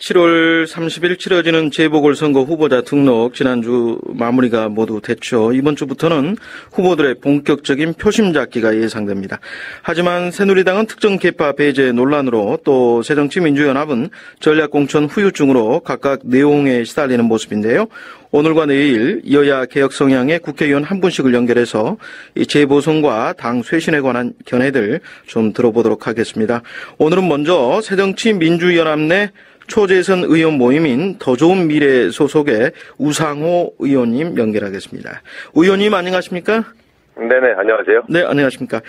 7월 30일 치러지는 재보궐선거 후보자 등록 지난주 마무리가 모두 됐죠. 이번 주부터는 후보들의 본격적인 표심 잡기가 예상됩니다. 하지만 새누리당은 특정 계파 배제 논란으로 또 새정치민주연합은 전략공천 후유증으로 각각 내용에 시달리는 모습인데요. 오늘과 내일 여야 개혁 성향의 국회의원 한 분씩을 연결해서 이 재보선과 당 쇄신에 관한 견해들 좀 들어보도록 하겠습니다. 오늘은 먼저 새정치민주연합 내 초재선 의원 모임인 더 좋은 미래 소속의 우상호 의원님 연결하겠습니다. 의원님 안녕하십니까? 네네, 안녕하세요. 네, 안녕하십니까.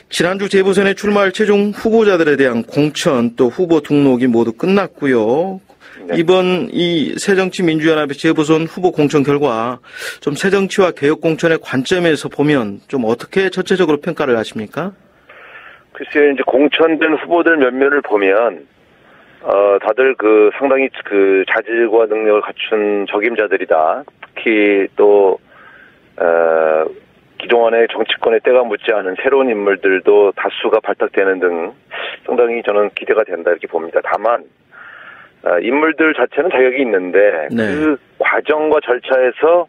지난주 재보선에 출마할 최종 후보자들에 대한 공천 또 후보 등록이 모두 끝났고요. 네. 이번 이 새정치민주연합의 재보선 후보 공천 결과 좀 새정치와 개혁 공천의 관점에서 보면 좀 어떻게 전체적으로 평가를 하십니까? 글쎄요, 이제 공천된 후보들 몇몇을 보면 다들 상당히 자질과 능력을 갖춘 적임자들이다. 특히 또, 그동안의 정치권에 때가 묻지 않은 새로운 인물들도 다수가 발탁되는 등 상당히 저는 기대가 된다 이렇게 봅니다. 다만, 인물들 자체는 자격이 있는데, 네. 그 과정과 절차에서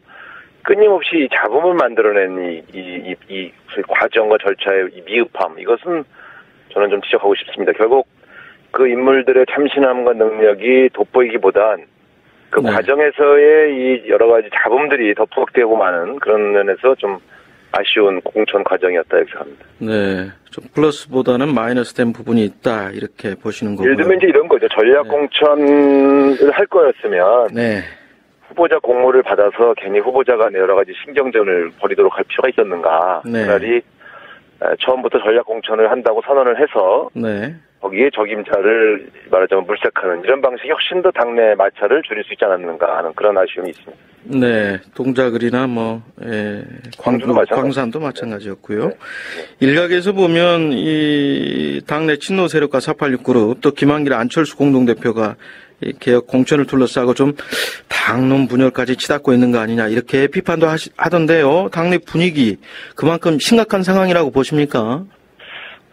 끊임없이 잡음을 만들어낸 이 과정과 절차의 이 미흡함, 이것은 저는 좀 지적하고 싶습니다. 결국, 그 인물들의 참신함과 능력이 돋보이기보단 그 네. 과정에서의 이 여러 가지 잡음들이 더 부각되고 마는 그런 면에서 좀 아쉬운 공천 과정이었다 이렇게 생각합니다. 네, 좀 플러스보다는 마이너스 된 부분이 있다 이렇게 보시는 거고요. 예를 들면 이제 이런 거죠. 전략 공천을 할 거였으면 네. 후보자 공모를 받아서 괜히 후보자 간에 여러 가지 신경전을 벌이도록 할 필요가 있었는가. 네. 차라리 처음부터 전략 공천을 한다고 선언을 해서 네. 거기에 적임자를 말하자면 물색하는 이런 방식이 훨씬 더 당내 마찰을 줄일 수 있지 않았는가 하는 그런 아쉬움이 있습니다. 네, 동작을이나 광산도 마찬가지였고요. 네. 일각에서 보면 이 당내 친노 세력과 486 그룹 또 김한길 안철수 공동대표가 이 개혁 공천을 둘러싸고 좀 당론 분열까지 치닫고 있는 거 아니냐 이렇게 비판도 하던데요. 당내 분위기 그만큼 심각한 상황이라고 보십니까?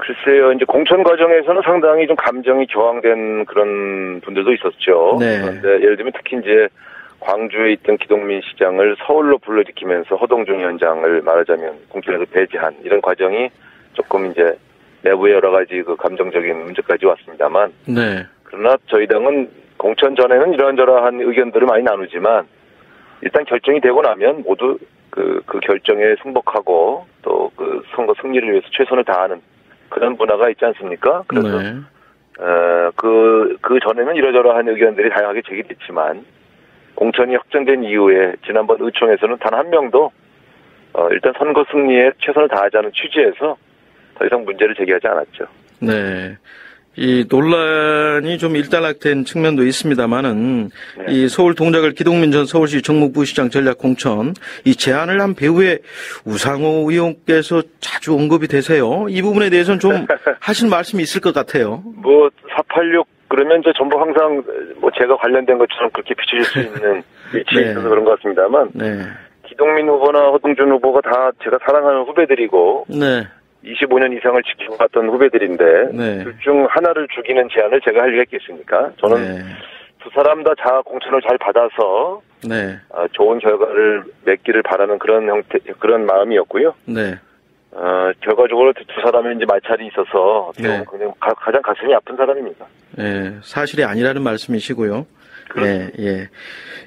글쎄요, 이제 공천 과정에서는 상당히 좀 감정이 격앙된 그런 분들도 있었죠. 네. 그런데 예를 들면 특히 이제 광주에 있던 기동민 시장을 서울로 불러들이키면서 허동중 위원장을 말하자면 공천에서 배제한 이런 과정이 조금 이제 내부의 여러 가지 그 감정적인 문제까지 왔습니다만. 네. 그러나 저희 당은 공천 전에는 이러저러한 의견들을 많이 나누지만 일단 결정이 되고 나면 모두 그 결정에 승복하고 또 그 선거 승리를 위해서 최선을 다하는 그런 문화가 있지 않습니까? 그래서, 네. 그 전에는 이러저러한 의견들이 다양하게 제기됐지만, 공천이 확정된 이후에, 지난번 의총에서는 단 한 명도, 일단 선거 승리에 최선을 다하자는 취지에서 더 이상 문제를 제기하지 않았죠. 네. 이 논란이 좀 일단락된 측면도 있습니다만은 네. 이 서울 동작을 기동민 전 서울시 정무부시장 전략 공천 이 제안을 한 배후에 우상호 의원께서 자주 언급이 되세요. 이 부분에 대해서는 좀 하실 말씀이 있을 것 같아요. 486 그러면 전부 항상 제가 관련된 것처럼 그렇게 비춰질 수 있는 위치에 네. 있어서 그런 것 같습니다만 네. 기동민 후보나 허동준 후보가 다 제가 사랑하는 후배들이고. 네. 25년 이상을 지켜왔던 후배들인데 네. 둘 중 하나를 죽이는 제안을 제가 할 리가 있겠습니까? 저는 네. 두 사람 다 자아 공천을 잘 받아서 네. 좋은 결과를 맺기를 바라는 그런 형태, 그런 마음이었고요. 네. 결과적으로 두 사람의 이제 마찰이 있어서 네. 그냥 가장 가슴이 아픈 사람입니다. 네, 사실이 아니라는 말씀이시고요. 네, 예.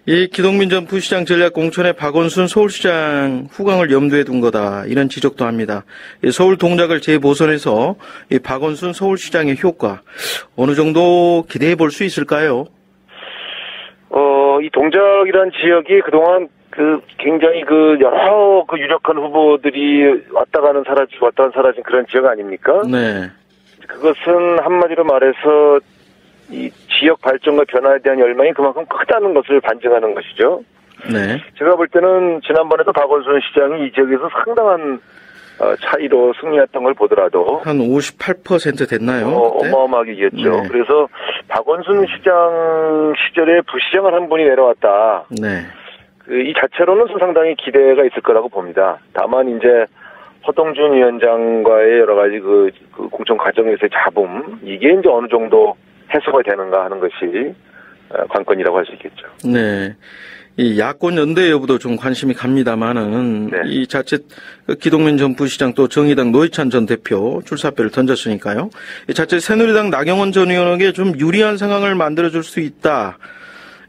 이 기동민 전 부시장 전략 공천에 박원순 서울시장 후광을 염두에 둔 거다. 이런 지적도 합니다. 서울 동작을 재보선해서 이 박원순 서울시장의 효과 어느 정도 기대해 볼 수 있을까요? 이 동작이란 지역이 그동안 굉장히 여러 유력한 후보들이 왔다 가는 사라진 그런 지역 아닙니까? 네. 그것은 한마디로 말해서 이 지역 발전과 변화에 대한 열망이 그만큼 크다는 것을 반증하는 것이죠. 네. 제가 볼 때는 지난번에도 박원순 시장이 이 지역에서 상당한 차이로 승리했던 걸 보더라도 한 58% 됐나요? 어마어마하게 이겼죠. 네. 그래서 박원순 시장 시절에 부시장을 한 분이 내려왔다. 네. 이 자체로는 상당히 기대가 있을 거라고 봅니다. 다만 이제 허동준 위원장과의 여러 가지 그 공천 과정에서의 잡음 이게 이제 어느 정도 해소가 되는가 하는 것이 관건이라고 할 수 있겠죠. 네. 이 야권 연대 여부도 좀 관심이 갑니다만은 네. 이 자칫 기동민 전 부시장 또 정의당 노회찬 전 대표 출사표를 던졌으니까요. 이 자칫 새누리당 나경원 전 의원에게 좀 유리한 상황을 만들어줄 수 있다.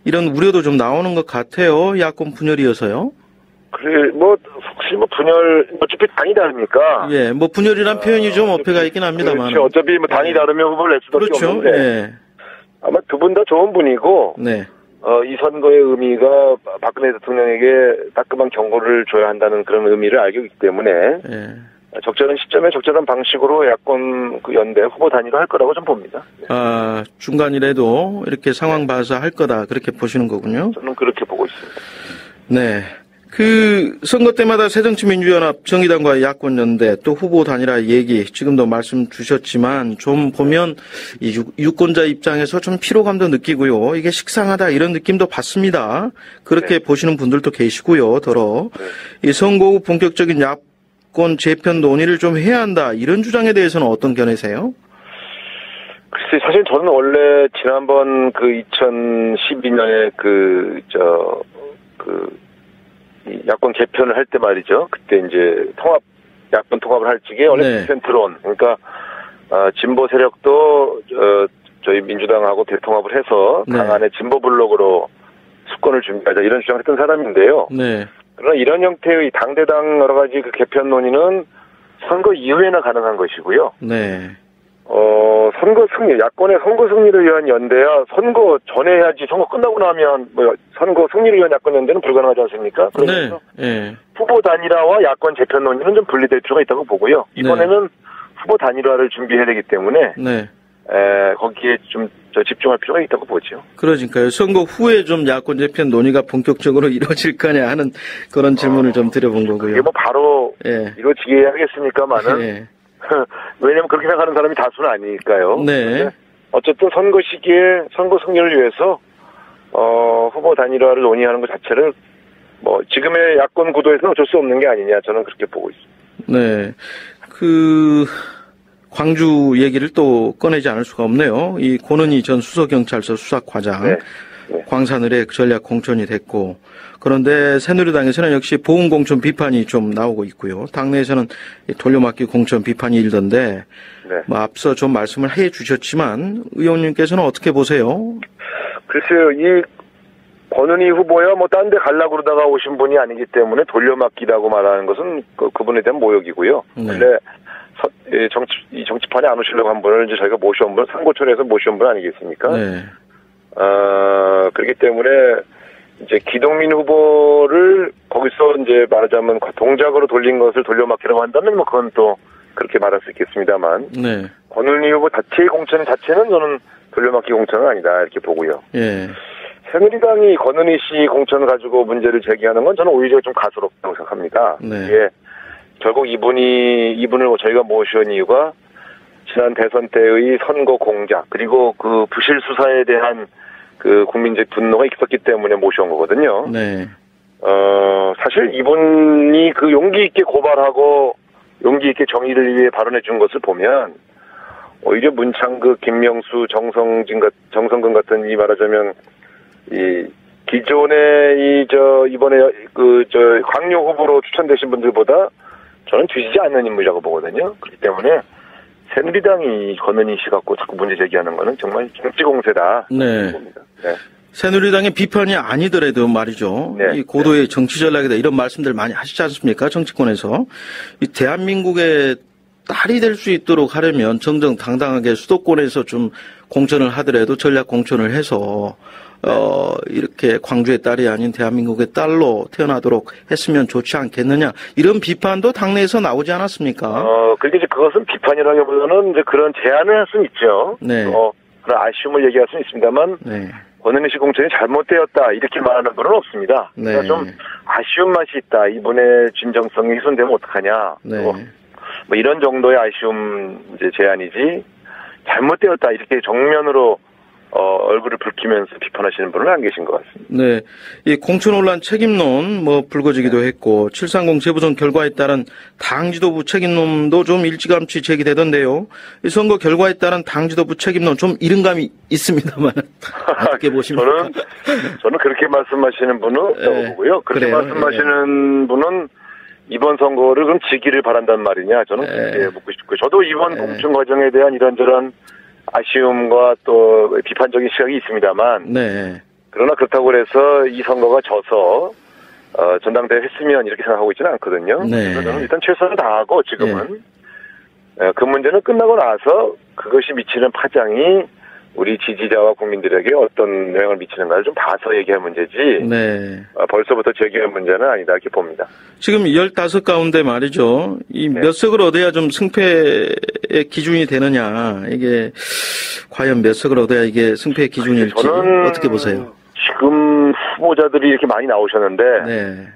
이런 우려도 좀 나오는 것 같아요. 야권 분열이어서요. 그래, 혹시 분열, 어차피 당이 다르니까. 예, 분열이란 표현이 좀 어폐가 있긴 합니다만. 그렇죠. 어차피 당이 다르면 후보를 낼 수밖에 그렇죠. 없는데. 예. 아마 두 분 다 좋은 분이고. 네. 이 선거의 의미가 박근혜 대통령에게 따끔한 경고를 줘야 한다는 그런 의미를 알고 있기 때문에. 예. 적절한 시점에 적절한 방식으로 야권 연대 후보 단위로 할 거라고 좀 봅니다. 네. 중간이라도 이렇게 상황 봐서 할 거다. 그렇게 보시는 거군요. 저는 그렇게 보고 있습니다. 네. 선거 때마다 새정치민주연합 정의당과 야권 연대 또 후보 단일화 얘기 지금도 말씀 주셨지만 좀 보면 이 유권자 입장에서 좀 피로감도 느끼고요. 이게 식상하다 이런 느낌도 받습니다. 그렇게 네. 보시는 분들도 계시고요. 이 선거 후 본격적인 야권 재편 논의를 좀 해야 한다. 이런 주장에 대해서는 어떤 견해세요? 글쎄, 사실 저는 원래 지난번 2012년에 이 야권 개편을 할 때 말이죠. 그때 이제 야권 통합을 할 적에 원래 네. 디센트론, 그러니까 진보 세력도 저희 민주당하고 대통합을 해서 당 안에 진보 블록으로 수권을 준비하자 이런 주장을 했던 사람인데요. 네. 그러나 이런 형태의 당대당 여러 가지 개편 논의는 선거 이후에나 가능한 것이고요. 네. 선거 승리, 야권의 선거 승리를 위한 연대야 선거 전에 해야지. 선거 끝나고 나면 선거 승리를 위한 야권 연대는 불가능하지 않습니까? 그러면서 네. 후보 단일화와 야권 재편 논의는 좀 분리될 필요가 있다고 보고요. 이번에는 후보 단일화를 준비해야 되기 때문에 거기에 좀 집중할 필요가 있다고 보죠. 그러니까요. 선거 후에 좀 야권 재편 논의가 본격적으로 이루어질 거냐 하는 그런 질문을 좀 드려본 거고요. 이게 바로 이루어지게 해야겠습니까만은 왜냐면 그렇게 생각하는 사람이 다수는 아니니까요. 네. 어쨌든 선거 시기에 선거 승리를 위해서 후보 단일화를 논의하는 것 자체를 지금의 야권 구도에서는 어쩔 수 없는 게 아니냐, 저는 그렇게 보고 있습니다. 네. 광주 얘기를 또 꺼내지 않을 수가 없네요. 이 권은희 전 수서경찰서 수사과장. 광산을의 전략 공천이 됐고, 그런데 새누리당에서는 역시 보훈 공천 비판이 좀 나오고 있고요. 당내에서는 돌려막기 공천 비판이 일던데, 앞서 좀 말씀을 해 주셨지만 의원님께서는 어떻게 보세요? 글쎄요, 이 권은희 후보야 딴 데 가려고 그러다가 오신 분이 아니기 때문에 돌려막기라고 말하는 것은 그분에 대한 모욕이고요. 근데 이 정치판에 안 오시려고 한 분을 이제 저희가 모셔온 분, 상고천에서 모셔온 분 아니겠습니까? 그렇기 때문에 이제 기동민 후보를 거기서 이제 말하자면 동작으로 돌린 것을 돌려막기라고 한다면 그건 또 그렇게 말할 수 있겠습니다만. 권은희 후보 자체의 공천 자체는 저는 돌려막기 공천은 아니다 이렇게 보고요. 새누리당이 권은희 씨 공천을 가지고 문제를 제기하는 건 저는 오히려 좀 가소롭다고 생각합니다. 이게 결국 이분을 저희가 모셔온 이유가 지난 대선 때의 선거 공작 그리고 그 부실 수사에 대한 국민적 분노가 있었기 때문에 모셔온 거거든요. 사실 이분이 용기 있게 고발하고 용기 있게 정의를 위해 발언해 준 것을 보면 오히려 문창극, 김명수, 정성근 같은 이 말하자면 이 기존의 이번에 광역 후보로 추천되신 분들보다 저는 뒤지지 않는 인물이라고 보거든요. 그렇기 때문에 새누리당이 권은희 씨 갖고 자꾸 문제 제기하는 거는 정말 정치 공세다. 봅니다. 새누리당의 비판이 아니더라도 말이죠. 이 고도의 정치 전략이다 이런 말씀들 많이 하시지 않습니까? 정치권에서. 이 대한민국의 딸이 될 수 있도록 하려면 정정당당하게 수도권에서 좀 공천을 하더라도 전략 공천을 해서 이렇게 광주의 딸이 아닌 대한민국의 딸로 태어나도록 했으면 좋지 않겠느냐. 이런 비판도 당내에서 나오지 않았습니까? 그런데 이제 그것은 비판이라기보다는 이제 그런 제안을 할 수는 있죠. 그런 아쉬움을 얘기할 수는 있습니다만. 권은희 씨 공천이 잘못되었다 이렇게 말하는 건 없습니다. 그러니까 좀 아쉬운 맛이 있다. 이번에 진정성이 훼손되면 어떡하냐. 이런 정도의 아쉬움 이제 제안이지 잘못되었다 이렇게 정면으로 얼굴을 붉히면서 비판하시는 분은 안 계신 것 같습니다. 네. 이 공천 논란 책임론 불거지기도 했고 730 재보선 결과에 따른 당 지도부 책임론도 좀 일찌감치 제기되던데요. 이 선거 결과에 따른 당 지도부 책임론 좀 이른감이 있습니다만 어떻게 보십니까? 저는 그렇게 말씀하시는 분은 없다고 보고요. 그렇게 그래요? 말씀하시는 분은 이번 선거를 그럼 지기를 바란단 말이냐? 저는 그렇게 묻고 싶고요. 저도 이번 공천 과정에 대한 이런저런 아쉬움과 또 비판적인 시각이 있습니다만, 네. 그러나 그렇다고 해서 이 선거가 져서 전당대회 했으면 이렇게 생각하고 있지는 않거든요. 네. 그래서 저는 일단 최선을 다하고 지금은 그 문제는 끝나고 나서 그것이 미치는 파장이 우리 지지자와 국민들에게 어떤 영향을 미치는가를 좀 봐서 얘기할 문제지. 네. 벌써부터 제기할 문제는 아니다 이렇게 봅니다. 지금 15 가운데 말이죠. 이 몇 석을 얻어야 좀 승패의 기준이 되느냐. 이게 과연 몇 석을 얻어야 이게 승패의 기준일지 저는 어떻게 보세요? 지금 후보자들이 이렇게 많이 나오셨는데 네.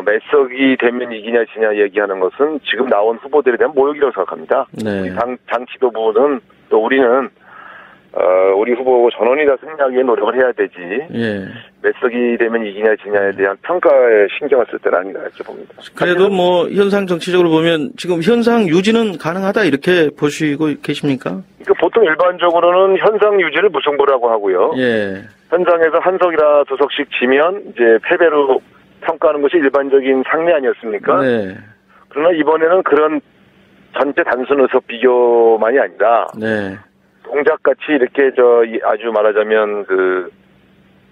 몇 석이 되면 이기냐 지냐 얘기하는 것은 지금 나온 후보들에 대한 모욕이라고 생각합니다. 네. 당 지도부는 또 우리는 우리 후보 전원이 다 승리하기 위해 노력을 해야 되지. 예. 몇 석이 되면 이기냐 지냐에 대한 평가에 신경을 쓸 때는 아닌가 이렇게 봅니다. 그래도 현상 정치적으로 보면 지금 현상 유지는 가능하다 이렇게 보시고 계십니까? 그러니까 보통 일반적으로는 현상 유지를 무승부라고 하고요. 예. 현장에서 한 석이나 두 석씩 지면 이제 패배로 평가하는 것이 일반적인 상례 아니었습니까? 네. 그러나 이번에는 그런 전체 단순 의석 비교만이 아니라 네. 동작같이 이렇게 아주 말하자면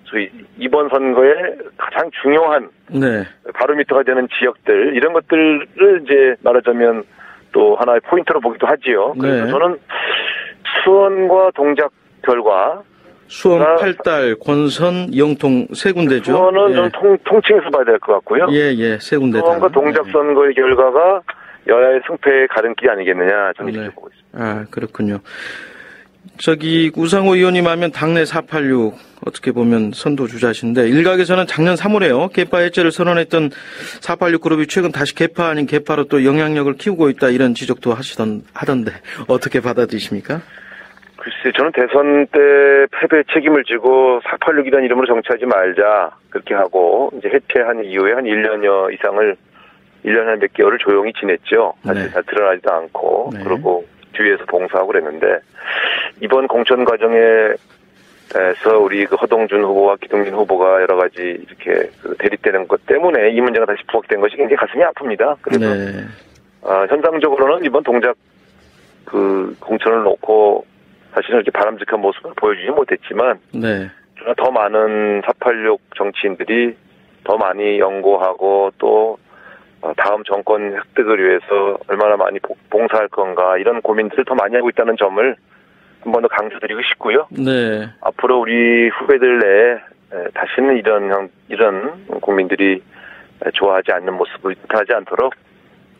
저희 이번 선거에 가장 중요한 네. 바로미터가 되는 지역들 이런 것들을 이제 말하자면 또 하나의 포인트로 보기도 하지요. 그래서 네. 저는 수원과 동작 결과 수원, 팔달, 권선, 영통 세 군데죠. 수원은 예. 좀 통칭해서 봐야 될 것 같고요. 예, 세 군데 다. 수원과 동작 선거의 결과가 여야의 승패의 가름길이 아니겠느냐 저는 이렇게 보고 있습니다. 아, 그렇군요. 우상호 의원님 하면 당내 486 어떻게 보면 선도 주자신데 일각에서는 작년 3월에요. 개파 해체를 선언했던 486 그룹이 최근 다시 개파 아닌 개파로 또 영향력을 키우고 있다 이런 지적도 하던데 어떻게 받아들이십니까? 글쎄 저는 대선 때 패배 책임을 지고 486이라는 이름으로 정치하지 말자 그렇게 하고 이제 해체한 이후에 한 1년여 이상을 1년 한 몇 개월을 조용히 지냈죠. 사실 잘 드러나지도 않고 그리고 뒤에서 봉사하고 그랬는데 이번 공천 과정에서 우리 허동준 후보와 기동민 후보가 여러 가지 이렇게 대립되는 것 때문에 이 문제가 다시 부각된 것이 굉장히 가슴이 아픕니다. 그래서 현상적으로는 이번 동작 공천을 놓고 사실은 이렇게 바람직한 모습을 보여주지 못했지만 더 많은 486 정치인들이 더 많이 연구하고 또 다음 정권 획득을 위해서 얼마나 많이 봉사할 건가 이런 고민들을 더 많이 하고 있다는 점을 한 번 더 강조드리고 싶고요. 네. 앞으로 우리 후배들 내에 다시는 이런 국민들이 좋아하지 않는 모습을 나타나지 않도록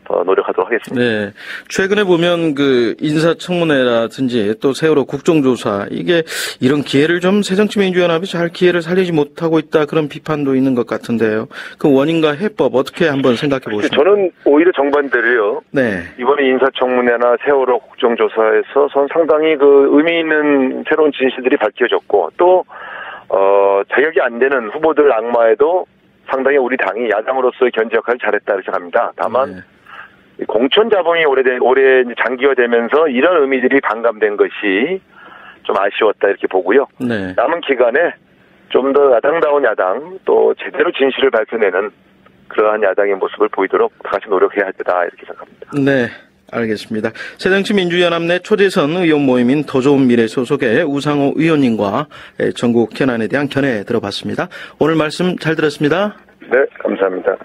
더 노력하도록 하겠습니다. 네. 최근에 보면 인사청문회라든지 또 세월호 국정조사 이게 이런 기회를 좀 새정치민주연합이 잘 기회를 살리지 못하고 있다 그런 비판도 있는 것 같은데요. 그 원인과 해법 어떻게 한번 생각해 보십니까? 저는 오히려 정반대로요. 네. 이번에 인사청문회나 세월호 국정조사에서 상당히 의미 있는 새로운 진실들이 밝혀졌고 또 자격이 안 되는 후보들 악마에도 상당히 우리 당이 야당으로서의 견제 역할을 잘했다 이렇게 생각합니다. 다만 공천 자본이 오래 장기화되면서 이런 의미들이 반감된 것이 좀 아쉬웠다 이렇게 보고요. 네. 남은 기간에 좀 더 야당다운 야당 또 제대로 진실을 밝혀내는 그러한 야당의 모습을 보이도록 다 같이 노력해야 되다 이렇게 생각합니다. 네. 알겠습니다. 새정치민주연합 내 초대선 의원 모임인 더 좋은 미래 소속의 우상호 의원님과 전국 현안에 대한 견해 들어봤습니다. 오늘 말씀 잘 들었습니다. 네, 감사합니다.